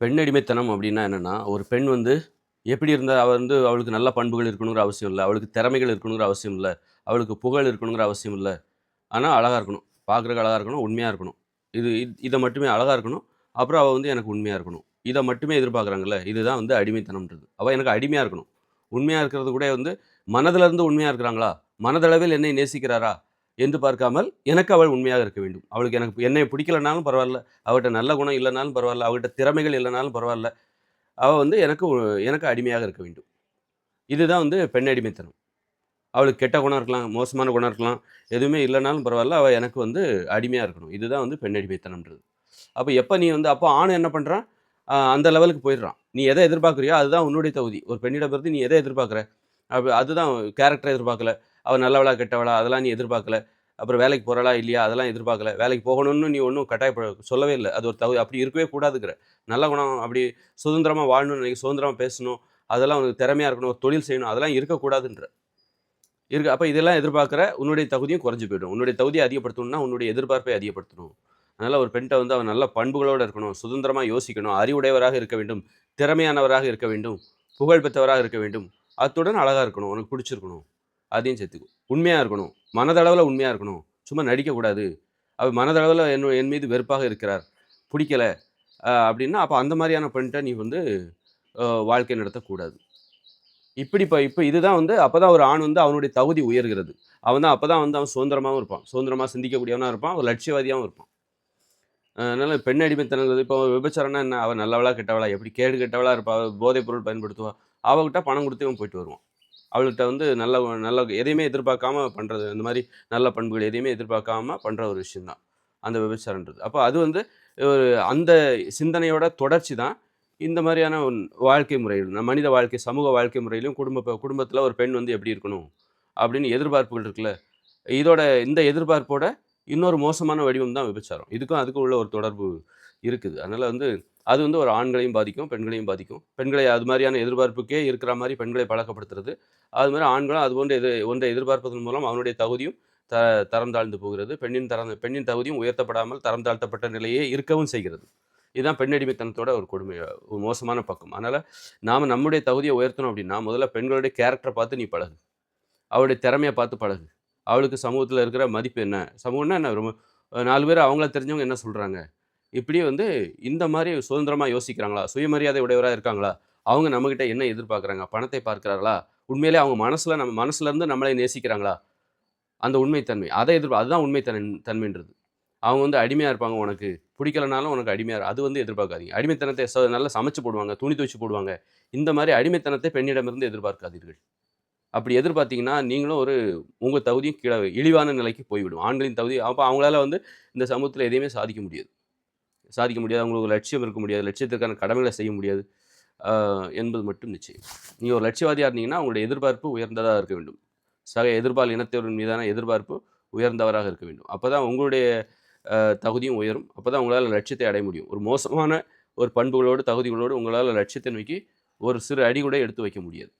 பெண் அடிமைத்தனம் அப்படின்னா என்னன்னா, ஒரு பெண் வந்து எப்படி இருந்தா அவ வந்து அவளுக்கு நல்ல பண்புகள் இருக்கணுங்கிற அவசியம் இல்ல. அவளுக்கு திறமைகள் இருக்கணுங்கிற அவசியம் இல்ல. அவளுக்கு புகழ் இருக்கணுங்கிற அவசியம் இல்ல. ஆனா அழகா இருக்கணும். பார்க்குறதுக்கு அழகா இருக்கணும். உண்மையா இருக்கணும். இத மட்டுமே அழகா இருக்கணும். அப்புறம் அவ வந்து எனக்கு உண்மையா இருக்கணும். இத மட்டுமே எதிர்பார்க்குறாங்கல்ல. இதுதான் வந்து அடிமைத்தனம்ன்றது. அவ எனக்கு அடிமையா இருக்கணும். உண்மையா இருக்கிறது கூட வந்து மனதில இருந்து உண்மையா இருக்கிறாங்களா? மனதளவில் என்னை நேசிக்கிறாரா? என்று பார்க்காமல் எனக்கு அவள் உண்மையாக இருக்க வேண்டும். அவளுக்கு என்னை பிடிக்கலனாலும் பரவால்ல. அவட்ட நல்ல குணம் இல்லனாலும் பரவால்ல. அவகிட்ட திறமைகள் இல்லனாலும் பரவால்ல. அவ வந்து எனக்கு அடிமையாக இருக்க வேண்டும். இதுதான் வந்து பெண் அடிமைத்தனம். அவளுக்கு கெட்ட குணம் இருக்கலாம், மோசமான குணம் இருக்கலாம். எதுவுமே இல்லனாலும் பரவால்ல. அவ எனக்கு வந்து அடிமையா இருக்கணும். இதுதான் வந்து பெண் அடிமைத்தனம்ன்றது. அப்ப எப்ப நீ வந்து அப்போ ஆண் என்ன பண்றான்? அந்த லெவலுக்கு போயிடுறான். நீ எத எதிர்பார்க்கிறியோ அதுதான் உன்னுடைய தகுதி. ஒரு பெண்ணிடமிருந்து நீ எத எதிர்பார்க்கிற? அதுதான் கேரக்டர எதிர்பார்க்கல. அவ நல்லவளா, கெட்டவளா அதெல்லாம் நீ எதிர்பார்க்கல. அப்புறம் வேலைக்கு போறாளா, இல்லையா அதெல்லாம் எதிர்பார்க்கல. வேலைக்கு போகணும்னு நீ ஒண்ணும் சொல்லவே இல்ல. அது ஒரு அப்படி இருக்கவே கூடாதுங்கிற. நல்ல குணம் அப்படி சுதந்திரமா வாழணும்னு சுதந்திரமா பேசணும். அதெல்லாம் உனக்கு திறமையா இருக்கணும். ஒரு தொழில் செய்யணும். அதெல்லாம் இருக்கக்கூடாதுன்ற. அப்ப இதெல்லாம் எதிர்பார்க்கிற உன்னுடைய தகுதியும் குறைஞ்சு போயிடும். உன்னுடைய தகுதிய அதிகப்படுத்தணும்னா, உன்னுடைய எதிர்பார்ப்பை அதிகப்படுத்தணும். அதனால ஒரு பெண்ட்ட வந்து அவ நல்ல பண்புகளோட இருக்கணும். சுதந்திரமா யோசிக்கணும். அறிவுடையவராக இருக்க வேண்டும். திறமையானவராக இருக்க வேண்டும். புகழ் பெற்றவராக இருக்க வேண்டும். அத்துடன் அழகா இருக்கணும். உனக்கு பிடிச்சிருக்கணும். அதையும் சேர்த்துக்கோ. உண்மையா இருக்கணும். மனதளவுல உண்மையா இருக்கணும். சும்மா நடிக்கக்கூடாது. அவர் மனதளவுல என் மீது வெறுப்பாக இருக்கிறார். பிடிக்கல அப்படின்னா, அப்ப அந்த மாரியான பெண்ட்ட நீ வந்து வாழ்க்கை நடத்தக்கூடாது. இப்ப இதுதான் வந்து அப்பதான் ஒரு ஆண் வந்து அவனுடைய தகுதி உயர்கிறது. அப்பதான் வந்து அவன் சுதந்திரமாவும் இருப்பான். சுதந்திரமா சிந்திக்கக்கூடியவனா இருப்பான். ஒரு லட்சியவாதியாவும் இருப்பான். அதனால பெண் அடிமைத்தனங்கிறது இப்போ விபச்சாரம்னா என்ன? அவ நல்லவளா, கெட்டவளா? எப்படி கேடு கெட்டவளா இருப்பா. போதைப் பொருள் பயன்படுத்துவா. அவகிட்ட பணம் குடுத்து இவன் போயிட்டு வருவான். அவள்ட்ட வந்து நல்ல நல்ல எதையுமே எதிர்பார்க்காம பண்றது. இந்த மாரி நல்ல பண்புகள் எதையுமே எதிர்பார்க்காம பண்ற ஒரு விஷயம் தான். அந்த விபச்சாரம்ன்றது. அப்ப அது வந்து ஒரு அந்த சிந்தனையோட தொடர்ச்சி தான் இந்த மாரியான வாழ்க்கை முறைகள். மனித வாழ்க்கை, சமூக வாழ்க்கை முறையிலும் குடும்பத்தில ஒரு பெண் வந்து எப்படி இருக்கணும்? அப்படின்னு எதிர்பார்ப்புகள் இருக்குல்ல. இந்த எதிர்பார்ப்போட இன்னொரு மோசமான வடிவம் தான் விபச்சாரம். இதுக்கும் அதுக்கும் உள்ள ஒரு தொடர்பு இருக்குது. அதனால வந்து அது வந்து ஒரு ஆண்களையும் பாதிக்கும், பெண்களையும் பாதிக்கும். பெண்களை அது மாரியான எதிர்பார்ப்புக்கே இருக்கிற மாரி பெண்களை பழக்கப்படுத்துறது. அது மாரி ஆண்களும் அது போன்ற ஒன்றை எதிர்பார்ப்பதன் மூலம் அவனுடைய தகுதியும் த தரம் தாழ்ந்து போகிறது. பெண்ணின் தகுதியும் உயர்த்தப்படாமல் தரம் தாழ்த்தப்பட்ட நிலையே இருக்கவும் செய்கிறது. இதுதான் பெண் அடிமைத்தனத்தோட ஒரு கொடுமை, ஒரு மோசமான பக்கம். அதனால நாம நம்முடைய தகுதிய உயர்த்தணும் அப்படின்னா, முதல்ல பெண்களுடைய கேரக்டர பார்த்து நீ பழகு. அவளுடைய திறமைய பார்த்து பழகு. அவளுக்கு சமூகத்தில இருக்கிற மதிப்பு என்ன? சமூகம்னா என்ன? 4 பேர் அவங்கள தெரிஞ்சவங்க என்ன சொல்றாங்க? இப்படி வந்து இந்த மாரி சுதந்திரமா யோசிக்கிறாங்களா? சுயமரியாதை உடையவரா இருக்காங்களா? அவங்க நம்மகிட்ட என்ன எதிர்பார்க்குறாங்க? பணத்தை பார்க்கிறார்களா? உண்மையிலே அவங்க நம்ம மனசுலருந்து நம்மளை நேசிக்கிறாங்களா? அந்த உண்மை தன்மை. அதுதான் உண்மை தன்மைன்றது. அவங்க வந்து அடிமையா இருப்பாங்க உனக்கு. பிடிக்கலனாலும் உனக்கு அடிமையா அது வந்து எதிர்பார்க்காதீங்க. அடிமைத்தனத்தை நல்லா சமைச்சு போடுவாங்க, துணி துவைச்சு போடுவாங்க. இந்த மாரி அடிமைத்தனத்தை பெண்ணிடமிருந்து எதிர்பார்க்காதீர்கள். அப்படி எதிர்பார்த்தீங்கன்னா, நீங்களும் உங்க தகுதியும் இழிவான நிலைக்கு போய்விடும். ஆண்களின் தகுதி அப்ப அவங்களால வந்து இந்த சமூகத்தில எதையுமே சாதிக்க முடியாது. அவங்களுக்கு ஒரு லட்சியம் இருக்க முடியாது. லட்சியத்திற்கான கடமைகள செய்ய முடியாது. ஆ என்பது மட்டும் நிச்சயம். நீங்க ஒரு லட்சியவாதியா இருந்தீங்கன்னா, உங்களுடைய எதிர்பார்ப்பு உயர்ந்ததா இருக்க வேண்டும். சக எதிர்ப்பால் இனத்தவரின் மீதான எதிர்பார்ப்பு உயர்ந்தவராக இருக்க வேண்டும். அப்பதான் உங்களுடைய தகுதியும் உயரும். அப்பதான் உங்களால லட்சியத்தை அடைய முடியும். ஒரு மோசமான ஒரு பண்புகளோடு, தகுதிகளோடு உங்களால லட்சியத்தை நோக்கி ஒரு சிறு அடி கூட எடுத்து வைக்க முடியாது.